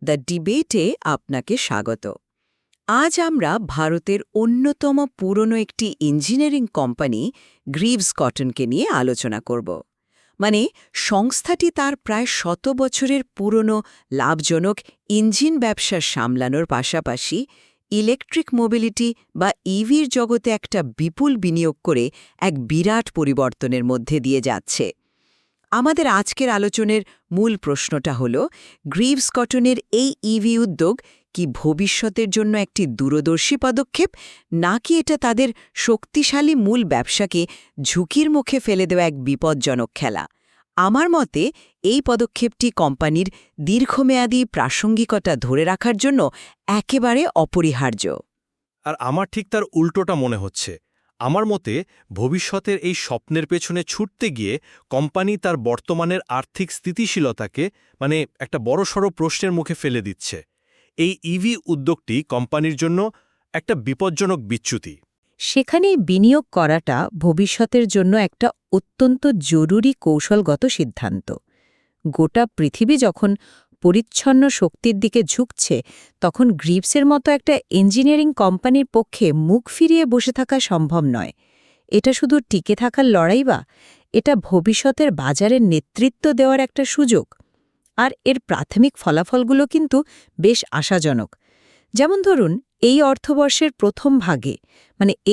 The ডিবেটে আপনাকে স্বাগত। আজ আমরা ভারতের অন্যতম পুরনো একটি ইঞ্জিনিয়ারিং কোম্পানি গ্রিভস কটনকে নিয়ে আলোচনা করব। মানে সংস্থাটি তার প্রায় ১০০ বছরের পুরনো লাভজনক ইঞ্জিন ব্যবসা সামলানোর পাশাপাশি ইলেকট্রিক মোবিলিটি বা ইভির জগতে একটা বিপুল বিনিয়োগ করে এক বিরাট পরিবর্তনের মধ্যে দিয়ে যাচ্ছে। আমাদের আজকের আলোচনার মূল প্রশ্নটা হল, গ্রিভস কটনের এই ইভি উদ্যোগ কি ভবিষ্যতের জন্য একটি দূরদর্শী পদক্ষেপ, নাকি এটা তাদের শক্তিশালী মূল ব্যবসাকে ঝুঁকির মুখে ফেলে দেওয়া এক বিপজ্জনক খেলা? আমার মতে এই পদক্ষেপটি কোম্পানির দীর্ঘমেয়াদী প্রাসঙ্গিকতা ধরে রাখার জন্য একেবারে অপরিহার্য। আর আমার ঠিক তার উল্টোটা মনে হচ্ছে। আমার মতে ভবিষ্যতের এই স্বপ্নের পেছনে ছুটতে গিয়ে কোম্পানি তার বর্তমানের আর্থিক স্থিতিশীলতাকে একটা বড়সড় প্রশ্নের মুখে ফেলে দিচ্ছে। এই ইভি উদ্যোগটি কোম্পানির জন্য একটা বিপজ্জনক বিচ্যুতি। সেখানে বিনিয়োগ করাটা ভবিষ্যতের জন্য একটা অত্যন্ত জরুরি কৌশলগত সিদ্ধান্ত। গোটা পৃথিবী যখন পরিচ্ছন্ন শক্তির দিকে ঝুঁকছে, তখন গ্রিভসের মতো একটা ইঞ্জিনিয়ারিং কোম্পানির পক্ষে মুখ ফিরিয়ে বসে থাকা সম্ভব নয়। এটা শুধু টিকে থাকার লড়াই বা, এটা ভবিষ্যতের বাজারের নেতৃত্ব দেওয়ার একটা সুযোগ। আর এর প্রাথমিক ফলাফলগুলো কিন্তু বেশ আশাজনক। যেমন ধরুন, এই অর্থবর্ষের প্রথম ভাগে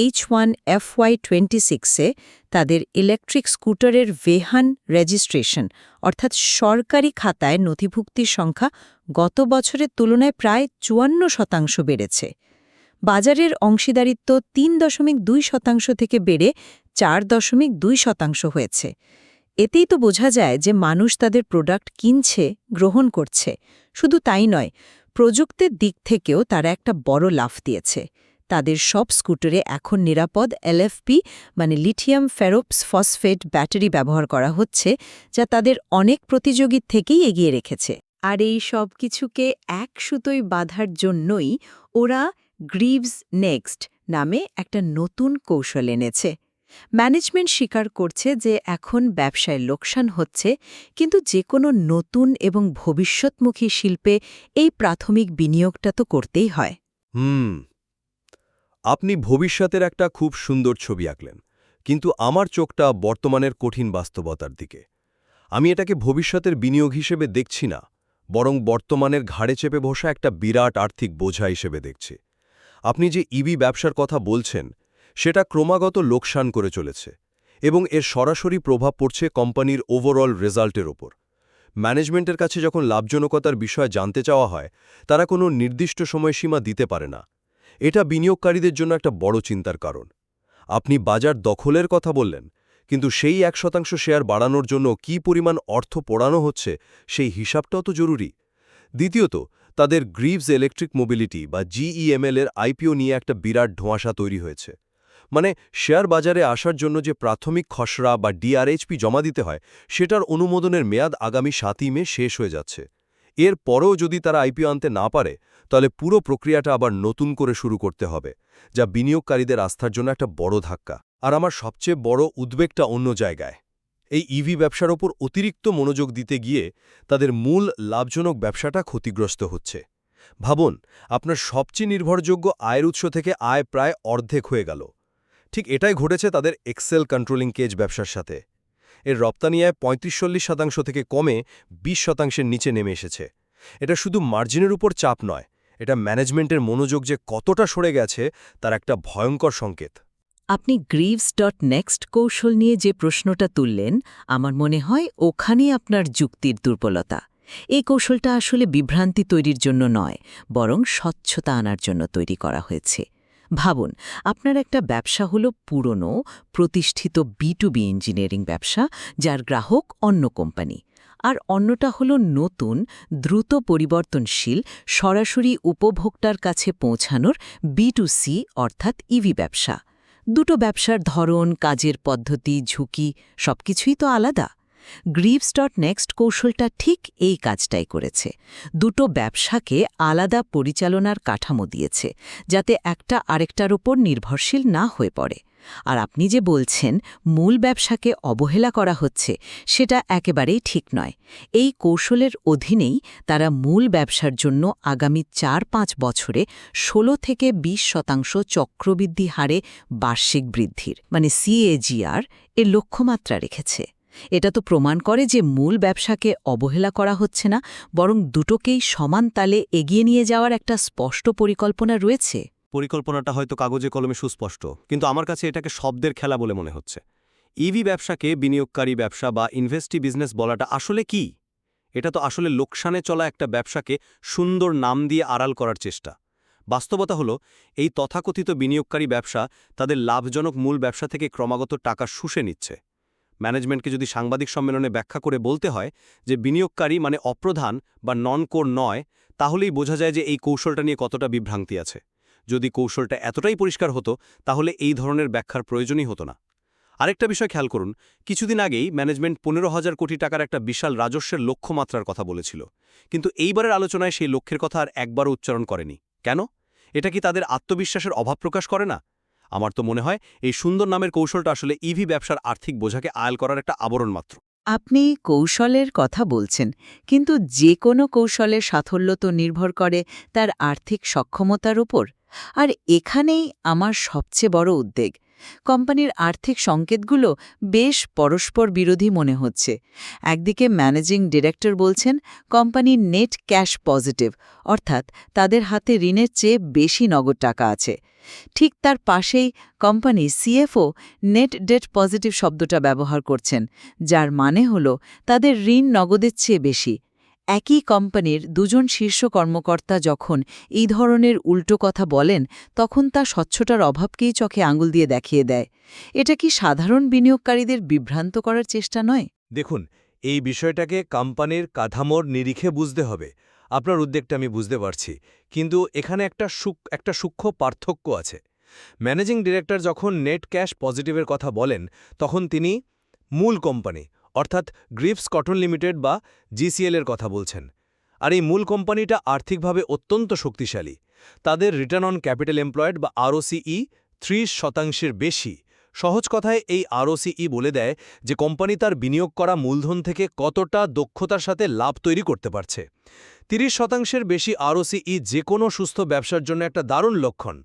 H1FY26-এ তাদের ইলেকট্রিক স্কুটারের ভেহান রেজিস্ট্রেশন অর্থাৎ সরকারি খাতায় নথিভুক্তির সংখ্যা গত বছরের তুলনায় প্রায় ৫৪% বেড়েছে। বাজারের অংশীদারিত্ব ৩.২% থেকে বেড়ে ৪.২% হয়েছে। এতেই তো বোঝা যায় যে মানুষ তাদের প্রোডাক্ট কিনছে, গ্রহণ করছে। শুধু তাই নয়, প্রযুক্তির দিক থেকেও তারা একটা বড় লাফ দিয়েছে। তাদের সব স্কুটারে এখন নিরাপদ এলএফপি লিথিয়াম ফেরোপস ফসফেট ব্যাটারি ব্যবহার করা হচ্ছে, যা তাদের অনেক প্রতিযোগীর থেকেই এগিয়ে রেখেছে। আর এই সব কিছুকে এক সুতোয় বাঁধার জন্যই ওরা গ্রিভস নেক্সট নামে একটা নতুন কৌশল এনেছে। ম্যানেজমেন্ট স্বীকার করছে যে এখন ব্যবসায় লোকসান হচ্ছে, কিন্তু যে কোনো নতুন এবং ভবিষ্যৎমুখী শিল্পে এই প্রাথমিক বিনিয়োগটা তো করতেই হয়। আপনি ভবিষ্যতের একটা খুব সুন্দর ছবি আঁকলেন, কিন্তু আমার চোখটা বর্তমানের কঠিন বাস্তবতার দিকে। আমি এটাকে ভবিষ্যতের বিনিয়োগ হিসেবে দেখছি না, বরং বর্তমানের ঘাড়ে চেপে বসা একটা বিরাট আর্থিক বোঝা হিসেবে দেখছি। আপনি যে ইভি ব্যবসার কথা বলছেন, সেটা ক্রমাগত লোকসান করে চলেছে এবং এর সরাসরি প্রভাব পড়ছে কোম্পানির ওভারঅল রেজাল্টের ওপর। ম্যানেজমেন্টের কাছে যখন লাভজনকতার বিষয় জানতে চাওয়া হয়, তারা কোনো নির্দিষ্ট সময়সীমা দিতে পারে না। এটা বিনিয়োগকারীদের জন্য একটা বড় চিন্তার কারণ। আপনি বাজার দখলের কথা বললেন, কিন্তু সেই ১% শেয়ার বাড়ানোর জন্য কী পরিমাণ অর্থ পোড়ানো হচ্ছে, সেই হিসাবটাও তো জরুরি। দ্বিতীয়ত, তাদের গ্রিভস ইলেকট্রিক মোবিলিটি বা GEML এর আইপিও নিয়ে একটা বিরাট ধোঁয়াশা তৈরি হয়েছে। শেয়ার বাজারে আসার জন্য যে প্রাথমিক খসড়া বা DRHP জমা দিতে হয়, সেটার অনুমোদনের মেয়াদ আগামী ৭ই মে শেষ হয়ে যাচ্ছে। এর পরেও যদি তারা আইপিও আনতে না পারে, তাহলে পুরো প্রক্রিয়াটা আবার নতুন করে শুরু করতে হবে, যা বিনিয়োগকারীদের আস্থার জন্য একটা বড় ধাক্কা। আর আমার সবচেয়ে বড় উদ্বেগটা অন্য জায়গায়। এই ইভি ব্যবসার ওপর অতিরিক্ত মনোযোগ দিতে গিয়ে তাদের মূল লাভজনক ব্যবসাটা ক্ষতিগ্রস্ত হচ্ছে। ভাবুন, আপনার সবচেয়ে নির্ভরযোগ্য আয়ের উৎস থেকে আয় প্রায় অর্ধেক হয়ে গেল। ঠিক এটাই ঘটেছে তাদের এক্সেল কন্ট্রোলিং কেজ ব্যবসার সাথে। এর রপ্তানি আয় ৩৫-৪০% থেকে কমে ২০% নিচে নেমে এসেছে। এটা শুধু মার্জিনের উপর চাপ নয়, এটা ম্যানেজমেন্টের মনোযোগ যে কতটা সরে গেছে তার একটা ভয়ঙ্কর সংকেত। আপনি গ্রিভস.নেক্সট কৌশল নিয়ে যে প্রশ্নটা তুললেন, আমার মনে হয় ওখানেই আপনার যুক্তির দুর্বলতা। এই কৌশলটা আসলে বিভ্রান্তি তৈরির জন্য নয়, বরং স্বচ্ছতা আনার জন্য তৈরি করা হয়েছে। ভাবুন, আপনার একটা ব্যবসা হলো পুরনো প্রতিষ্ঠিত B2B ইঞ্জিনিয়ারিং ব্যবসা, যার গ্রাহক অন্য কোম্পানি, আর অন্যটা হলো নতুন দ্রুত পরিবর্তনশীল সরাসরি উপভোক্তার কাছে পৌঁছানোর B2C অর্থাৎ ইভি ব্যবসা। দুটো ব্যবসার ধরন, কাজের পদ্ধতি, ঝুঁকি সবকিছুই তো আলাদা। গ্রিভস.নেক্সট কৌশলটা ঠিক এই কাজটাই করেছে। দুটো ব্যবসাকে আলাদা পরিচালনার কাঠামো দিয়েছে, যাতে একটা আরেকটার উপর নির্ভরশীল না হয়ে পড়ে। আর আপনি যে বলছেন মূল ব্যবসাকে অবহেলা করা হচ্ছে, সেটা একেবারেই ঠিক নয়। এই কৌশলের অধীনেই তারা মূল ব্যবসার জন্য আগামী ৪-৫ বছরে ১৬ থেকে ২০% চক্রবৃদ্ধি হারে বার্ষিক বৃদ্ধির মানে CAGR এর লক্ষ্যমাত্রা রেখেছে। এটা তো প্রমাণ করে যে মূল ব্যবসাকে অবহেলা করা হচ্ছে না, বরং দুটোকেই সমান তালে এগিয়ে নিয়ে যাওয়ার একটা স্পষ্ট পরিকল্পনা রয়েছে। পরিকল্পনাটা হয়তো কাগজে কলমে সুস্পষ্ট, কিন্তু আমার কাছে এটাকে শব্দের খেলা বলে মনে হচ্ছে। ইভি ব্যবসাকে বিনিয়োগকারী ব্যবসা বা ইনভেস্টি বিজনেস বলাটা আসলে কি? এটা তো আসলে লোকসানে চলা একটা ব্যবসাকে সুন্দর নাম দিয়ে আড়াল করার চেষ্টা। বাস্তবতা হলো, এই তথাকথিত বিনিয়োগকারী ব্যবসা তাদের লাভজনক মূল ব্যবসা থেকে ক্রমাগত টাকা শুষে নিচ্ছে। ম্যানেজমেন্টকে যদি সাংবাদিক সম্মেলনে ব্যাখ্যা করে বলতে হয় যে বিনিয়োগকারী মানে অপ্রধান বা নন কোর নয়, তাহলেই বোঝা যায় যে এই কৌশলটা নিয়ে কতটা বিভ্রান্তি আছে। যদি কৌশলটা এতটাই পরিষ্কার হতো, তাহলে এই ধরনের ব্যাখ্যার প্রয়োজনই হতো না। আরেকটা বিষয় খেয়াল করুন, কিছুদিন আগেই ম্যানেজমেন্ট ১৫,০০০ কোটি টাকার একটা বিশাল রাজস্বের লক্ষ্যমাত্রার কথা বলেছিল, কিন্তু এইবারের আলোচনায় সেই লক্ষ্যের কথা আর একবারও উচ্চারণ করেনি। কেন? এটা কি তাদের আত্মবিশ্বাসের অভাব প্রকাশ করে না? আমার তো মনে হয় এই সুন্দর নামের কৌশলটা আসলে ইভি ব্যবসার আর্থিক বোঝাকে আড়াল করার একটা আবরণ মাত্র। আপনি কৌশলের কথা বলছেন, কিন্তু যে কোনো কৌশলের সাফল্য তো নির্ভর করে তার আর্থিক সক্ষমতার উপর। আর এখানেই আমার সবচেয়ে বড় উদ্বেগ। কোম্পানির আর্থিক সংকেতগুলো বেশ পরস্পর বিরোধী মনে হচ্ছে। একদিকে ম্যানেজিং ডিরেক্টর বলছেন কোম্পানি নেট ক্যাশ পজিটিভ, অর্থাৎ তাদের হাতে ঋণের চেয়ে বেশি নগদ টাকা আছে। ঠিক তার পাশেই company CFO net date positive শব্দটা ব্যবহার করছেন, যার মানে হল তাদের ঋণ নগদের চেয়ে বেশি। একই কোম্পানির দুজন শীর্ষ কর্মকর্তা যখন এই ধরনের উল্টো কথা বলেন, তখন তা স্বচ্ছতার অভাবকেই চোখে আঙুল দিয়ে দেখিয়ে দেয়। এটা কি সাধারণ বিনিয়োগকারীদের বিভ্রান্ত করার চেষ্টা নয়? দেখুন, এই বিষয়টাকে কোম্পানির কাঠামোর নিরিখে বুঝতে হবে। আপনার উদ্বেগটা আমি বুঝতে পারছি, কিন্তু এখানে একটা সূক্ষ্ম পার্থক্য আছে। ম্যানেজিং ডিরেক্টর যখন নেট ক্যাশ পজিটিভের কথা বলেন, তখন তিনি মূল কোম্পানি অর্থাৎ গ্রিভস কটন লিমিটেড বা GCL এর কথা বলছেন। আর এই মূল কোম্পানিটা আর্থিকভাবে অত্যন্ত শক্তিশালী। তাদের রিটার্ন অন ক্যাপিটাল এমপ্লয়েড বা ROCE 30% বেশি। সহজ কথায় এই ROCE বলে দেয় যে কোম্পানি তার বিনিয়োগ করা মূলধন থেকে কতটা দক্ষতার সাথে লাভ তৈরি করতে পারছে। 30% বেশি ROCE যে কোনো সুস্থ ব্যবসার জন্য একটা দারুণ লক্ষণ।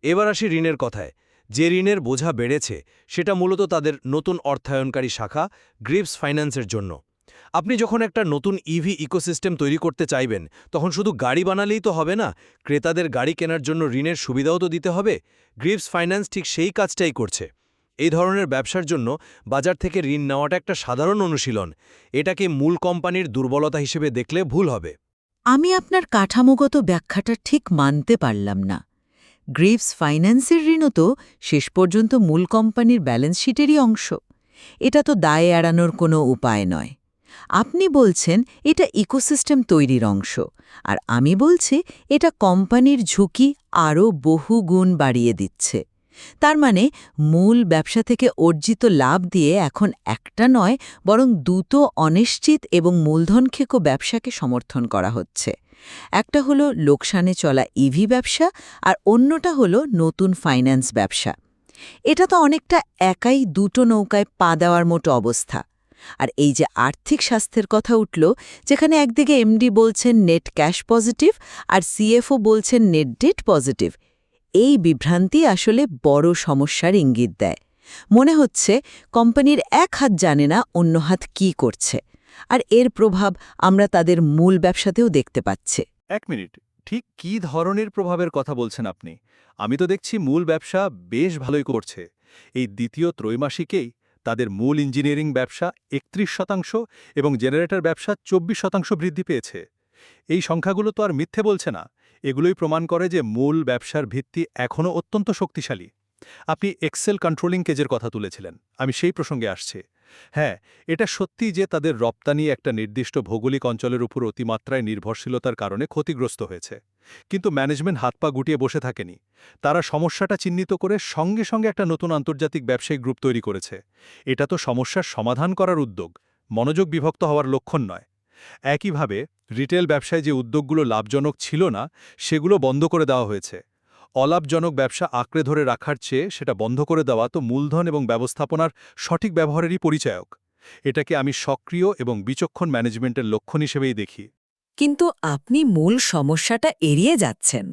এবার আসি ঋণের কথায়। যে ঋণের বোঝা বেড়েছে, সেটা মূলত তাদের নতুন অর্থায়নকারী শাখা গ্রিভস ফাইন্যান্সের জন্য। আপনি যখন একটা নতুন ইভি ইকোসিস্টেম তৈরি করতে চাইবেন, তখন শুধু গাড়ি বানালেই তো হবে না, ক্রেতাদের গাড়ি কেনার জন্য ঋণের সুবিধাও তো দিতে হবে। গ্রিভস ফাইন্যান্স ঠিক সেই কাজটাই করছে। এই ধরনের ব্যবসার জন্য বাজার থেকে ঋণ নেওয়াটা একটা সাধারণ অনুশীলন। এটাকে মূল কোম্পানির দুর্বলতা হিসেবে দেখলে ভুল হবে। আমি আপনার কাঠামোগত ব্যাখ্যাটা ঠিক মানতে পারলাম না। গ্রিভস ফাইন্যান্সের ঋণও তো শেষ পর্যন্ত মূল কোম্পানির ব্যালেন্স শিটেরই অংশ। এটা তো দায় এড়ানোর কোনো উপায় নয়। আপনি বলছেন এটা ইকোসিস্টেম তৈরির অংশ, আর আমি বলছি এটা কোম্পানির ঝুঁকি আরও বহু গুণ বাড়িয়ে দিচ্ছে। তার মানে মূল ব্যবসা থেকে অর্জিত লাভ দিয়ে এখন একটা নয়, বরং দুটো অনিশ্চিত এবং মূলধনক্ষেকো ব্যবসাকে সমর্থন করা হচ্ছে। একটা হলো লোকসানে চলা ইভি ব্যবসা, আর অন্যটা হলো নতুন ফাইন্যান্স ব্যবসা। এটা তো অনেকটা একাই দুটো নৌকায় পা দেওয়ার মতো অবস্থা। আর এই যে আর্থিক স্বাস্থ্যের কথা উঠল, যেখানে একদিকে এমডি বলছেন নেট ক্যাশ পজিটিভ আর CFO বলছেন নেট ডেট পজিটিভ, এই বিভ্রান্তি আসলে বড় সমস্যার ইঙ্গিত দেয়। মনে হচ্ছে কোম্পানির এক হাত জানে না অন্য হাত কি করছে, আর এর প্রভাব আমরা তাদের মূল ব্যবসাতেও দেখতে পাচ্ছি। এক মিনিট, ঠিক কী ধরনের প্রভাবের কথা বলছেন আপনি? আমি তো দেখছি মূল ব্যবসা বেশ ভালোই করছে। এই দ্বিতীয় ত্রৈমাসিকেই তাদের মূল ইঞ্জিনিয়ারিং ব্যবসা 31% এবং জেনারেটর ব্যবসা 24% বৃদ্ধি পেয়েছে। এই সংখ্যাগুলো তো আর মিথ্যে বলছে না, এগুলোই প্রমাণ করে যে মূল ব্যবসার ভিত্তি এখনও অত্যন্ত শক্তিশালী। আপনি এক্সেল কন্ট্রোলিং কেজের কথা তুলেছিলেন, আমি সেই প্রসঙ্গে আসছি। হ্যাঁ, এটা সত্যি যে তাদের রপ্তানি একটা নির্দিষ্ট ভৌগোলিক অঞ্চলের উপর অতিমাত্রায় নির্ভরশীলতার কারণে ক্ষতিগ্রস্ত হয়েছে। কিন্তু ম্যানেজমেন্ট হাত পা গুটিয়ে বসে থাকেনি। তারা সমস্যাটা চিহ্নিত করে সঙ্গে সঙ্গে একটা নতুন আন্তর্জাতিক ব্যবসায়িক গ্রুপ তৈরি করেছে। এটা তো সমস্যার সমাধান করার উদ্যোগ, মনোযোগ বিভক্ত হওয়ার লক্ষণ নয়। একইভাবে রিটেল ব্যবসায় যে উদ্যোগগুলো লাভজনক ছিল না সেগুলো বন্ধ করে দেওয়া হয়েছে। অলাভজনক ব্যবসা আঁকড়ে ধরে রাখার চেয়ে সেটা বন্ধ করে দেওয়া তো মূলধন এবং ব্যবস্থাপনার সঠিক ব্যবহারেরই পরিচায়ক। এটাকে আমি সক্রিয় এবং বিচক্ষণ ম্যানেজমেন্টের লক্ষণ হিসেবেই দেখি। কিন্তু আপনি মূল সমস্যাটা এড়িয়ে যাচ্ছেন।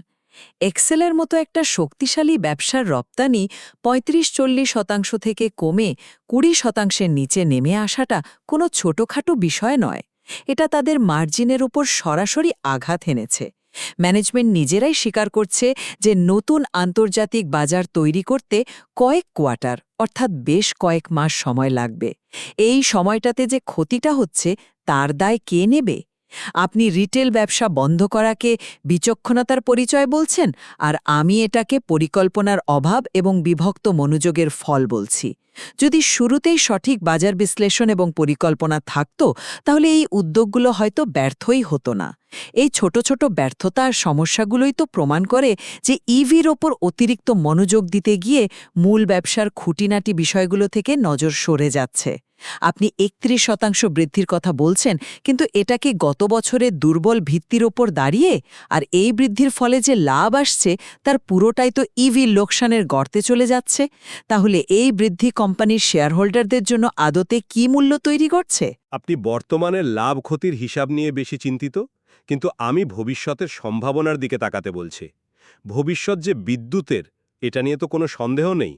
এক্সেলের মতো একটা শক্তিশালী ব্যবসার রপ্তানি ৩৫-৪০% থেকে কমে ২০%-এর নিচে নেমে আসাটা কোনো ছোটখাটো বিষয় নয়। এটা তাদের মার্জিনের উপর সরাসরি আঘাত এনেছে। ম্যানেজমেন্ট নিজেরাই স্বীকার করছে যে নতুন আন্তর্জাতিক বাজার তৈরি করতে কয়েক কোয়ার্টার অর্থাৎ বেশ কয়েক মাস সময় লাগবে। এই সময়টাতে যে ক্ষতিটা হচ্ছে তার দায় কে নেবে? আপনি রিটেল ব্যবসা বন্ধ করাকে বিচক্ষণতার পরিচয় বলছেন, আর আমি এটাকে পরিকল্পনার অভাব এবং বিভক্ত মনোযোগের ফল বলছি। যদি শুরুতেই সঠিক বাজার বিশ্লেষণ এবং পরিকল্পনা থাকত, তাহলে এই উদ্যোগগুলো হয়তো ব্যর্থই হতো না। এই ছোট ছোট ব্যর্থতা আর সমস্যাগুলোই তো প্রমাণ করে যে ইভির ওপর অতিরিক্ত মনোযোগ দিতে গিয়ে মূল ব্যবসার খুঁটিনাটি বিষয়গুলো থেকে নজর সরে যাচ্ছে। আপনি ৩১% বৃদ্ধির কথা বলছেন, কিন্তু এটা কি গত বছরের দুর্বল ভিত্তির ওপর দাঁড়িয়ে? আর এই বৃদ্ধির ফলে যে লাভ আসছে তার পুরোটাই তো ইভি লোকসানের গর্তে চলে যাচ্ছে। তাহলে এই বৃদ্ধি কোম্পানির শেয়ারহোল্ডারদের জন্য আদতে কি মূল্য তৈরি করছে? আপনি বর্তমানের লাভ ক্ষতির হিসাব নিয়ে বেশি চিন্তিত, কিন্তু আমি ভবিষ্যতের সম্ভাবনার দিকে তাকাতে বলছি। ভবিষ্যৎ যে বিদ্যুতের, এটা নিয়ে তো কোনো সন্দেহ নেই।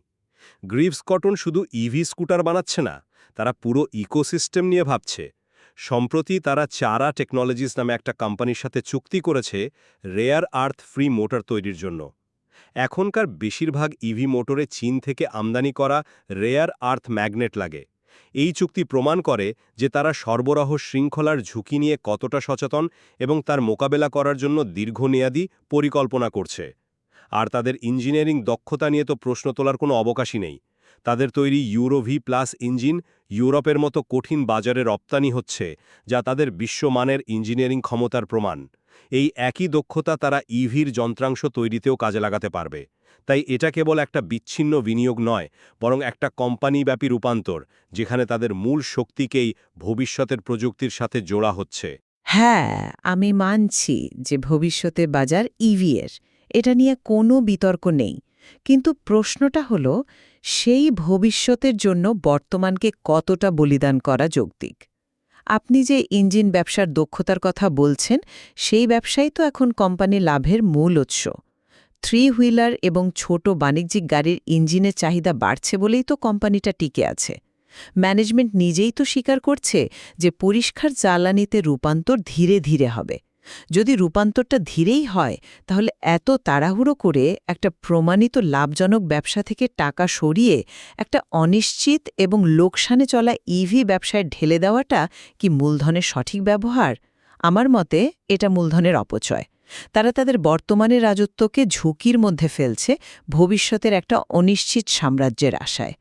গ্রিভস কটন শুধু ইভি স্কুটার বানাচ্ছে না, তারা পুরো ইকোসিস্টেম নিয়ে ভাবছে। সম্প্রতি তারা চারা টেকনোলজিস নামে একটা কোম্পানির সাথে চুক্তি করেছে রেয়ার আর্থ ফ্রি মোটর তৈরির জন্য। এখনকার বেশিরভাগ ইভি মোটরে চীন থেকে আমদানি করা রেয়ার আর্থ ম্যাগনেট লাগে। এই চুক্তি প্রমাণ করে যে তারা সরবরাহ শৃঙ্খলার ঝুঁকি নিয়ে কতটা সচেতন এবং তার মোকাবেলা করার জন্য দীর্ঘমেয়াদী পরিকল্পনা করছে। আর তাদের ইঞ্জিনিয়ারিং দক্ষতা নিয়ে তো প্রশ্ন তোলার কোনো অবকাশই নেই। তাদের তৈরি ইউরো V+ ইঞ্জিন ইউরোপের মতো কঠিন বাজারে রপ্তানি হচ্ছে, যা তাদের বিশ্বমানের ইঞ্জিনিয়ারিং ক্ষমতার প্রমাণ। এই একই দক্ষতা তারা ইভির যন্ত্রাংশ তৈরিতেও কাজে লাগাতে পারবে। তাই এটা কেবল একটা বিচ্ছিন্ন বিনিয়োগ নয়, বরং একটা কোম্পানিব্যাপী রূপান্তর, যেখানে তাদের মূল শক্তিকেই ভবিষ্যতের প্রযুক্তির সাথে জোড়া হচ্ছে। হ্যাঁ, আমি মানছি যে ভবিষ্যতে বাজার ইভিএর, এটা নিয়ে কোনো বিতর্ক নেই। কিন্তু প্রশ্নটা হলো, সেই ভবিষ্যতের জন্য বর্তমানকে কতটা বলিদান করা যৌক্তিক? আপনি যে ইঞ্জিন ব্যবসার দক্ষতার কথা বলছেন, সেই ব্যবসাই তো এখন কোম্পানি লাভের মূল উৎস। 3 হুইলার এবং ছোট বাণিজ্যিক গাড়ির ইঞ্জিনের চাহিদা বাড়ছে বলেই তো কোম্পানিটা টিকে আছে। ম্যানেজমেন্ট নিজেই তো স্বীকার করছে যে পরিষ্কার জ্বালানিতে রূপান্তর ধীরে ধীরে হবে। যদি রূপান্তরটা ধীরেই হয়, তাহলে এত তাড়াহুড়ো করে একটা প্রমাণিত লাভজনক ব্যবসা থেকে টাকা সরিয়ে একটা অনিশ্চিত এবং লোকসানে চলা ইভি ব্যবসায় ঢেলে দেওয়াটা কি মূলধনের সঠিক ব্যবহার? আমার মতে এটা মূলধনের অপচয়। তারা তাদের বর্তমানের রাজত্বকে ঝুঁকির মধ্যে ফেলছে ভবিষ্যতের একটা অনিশ্চিত সাম্রাজ্যের আশায়।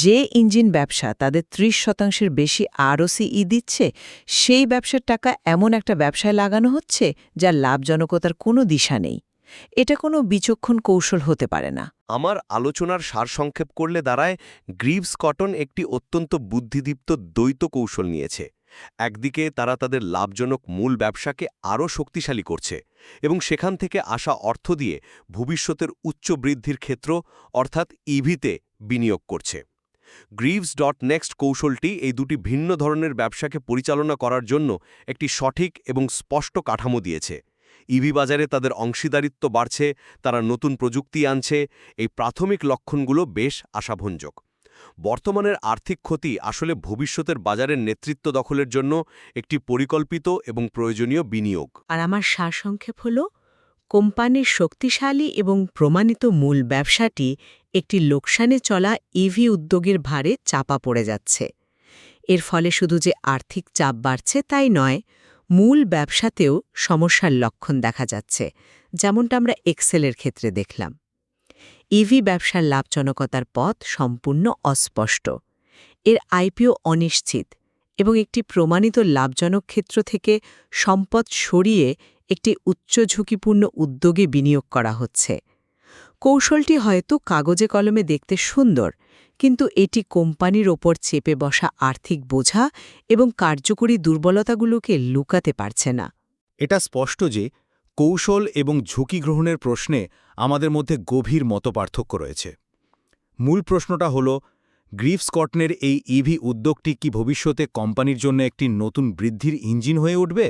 যে ইঞ্জিন ব্যবসা তাদের ৩০% বেশি ROCE দিচ্ছে, সেই ব্যবসার টাকা এমন একটা ব্যবসায় লাগানো হচ্ছে যার লাভজনকতার কোনো দিশা নেই। এটা কোনো বিচক্ষণ কৌশল হতে পারে না। আমার আলোচনার সারসংক্ষেপ করলে দাঁড়ায়, গ্রিভস কটন একটি অত্যন্ত বুদ্ধিদীপ্ত দ্বৈত কৌশল নিয়েছে। একদিকে তারা তাদের লাভজনক মূল ব্যবসাকে আরও শক্তিশালী করছে এবং সেখান থেকে আসা অর্থ দিয়ে ভবিষ্যতের উচ্চ বৃদ্ধির ক্ষেত্র অর্থাৎ ইভিতে বিনিয়োগ করছে। গ্রিভস.নেক্সট কৌশলটি এই দুটি ভিন্ন ধরনের ব্যবসাকে পরিচালনা করার জন্য একটি সঠিক এবং স্পষ্ট কাঠামো দিয়েছে। ইভি বাজারে তাদের অংশীদারিত্ব বাড়ছে, তারা নতুন প্রযুক্তি আনছে। এই প্রাথমিক লক্ষণগুলো বেশ আশাভঞ্জক। বর্তমানের আর্থিক ক্ষতি আসলে ভবিষ্যতের বাজারের নেতৃত্ব দখলের জন্য একটি পরিকল্পিত এবং প্রয়োজনীয় বিনিয়োগ। আর আমার সারসংক্ষেপ হল, কোম্পানির শক্তিশালী এবং প্রমাণিত মূল ব্যবসাটি একটি লোকসানে চলা ইভি উদ্যোগের ভারে চাপা পড়ে যাচ্ছে। এর ফলে শুধু যে আর্থিক চাপ বাড়ছে তাই নয়, মূল ব্যবসাতেও সমস্যার লক্ষণ দেখা যাচ্ছে, যেমনটা আমরা এক্সেলের ক্ষেত্রে দেখলাম। ইভি ব্যবসার লাভজনকতার পথ সম্পূর্ণ অস্পষ্ট। এর আইপিও অনিশ্চিত এবং একটি প্রমাণিত লাভজনক ক্ষেত্র থেকে সম্পদ সরিয়ে একটি উচ্চ ঝুঁকিপূর্ণ উদ্যোগে বিনিয়োগ করা হচ্ছে। কৌশলটি হয়তো কাগজে কলমে দেখতে সুন্দর, কিন্তু এটি কোম্পানির ওপর চেপে বসা আর্থিক বোঝা এবং কার্যকরী দুর্বলতাগুলোকে লুকাতে পারছে না। এটা স্পষ্ট যে কৌশল এবং ঝুঁকি গ্রহণের প্রশ্নে আমাদের মধ্যে গভীর মতপার্থক্য রয়েছে। মূল প্রশ্নটা হল, গ্রিভস কটনের এই ইভি উদ্যোগটি কি ভবিষ্যতে কোম্পানির জন্য একটি নতুন বৃদ্ধির ইঞ্জিন হয়ে উঠবে,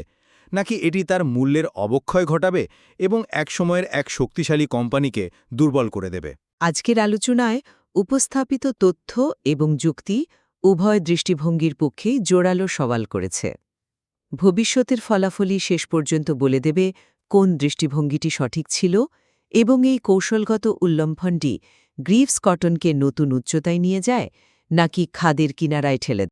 নাকি এটি তার মূল্যের অবক্ষয় ঘটাবে এবং একসময়ের এক শক্তিশালী কোম্পানিকে দুর্বল করে দেবে? আজকের আলোচনায় উপস্থাপিত তথ্য এবং যুক্তি উভয় দৃষ্টিভঙ্গির পক্ষেই জোরালো সওয়াল করেছে। ভবিষ্যতের ফলাফলই শেষ পর্যন্ত বলে দেবে কোন দৃষ্টিভঙ্গিটি সঠিক ছিল এবং এই কৌশলগত উল্লম্ফনটি গ্রিভস কটনকে নতুন উচ্চতায় নিয়ে যায় নাকি খাদের কিনারায় ঠেলে দেয়।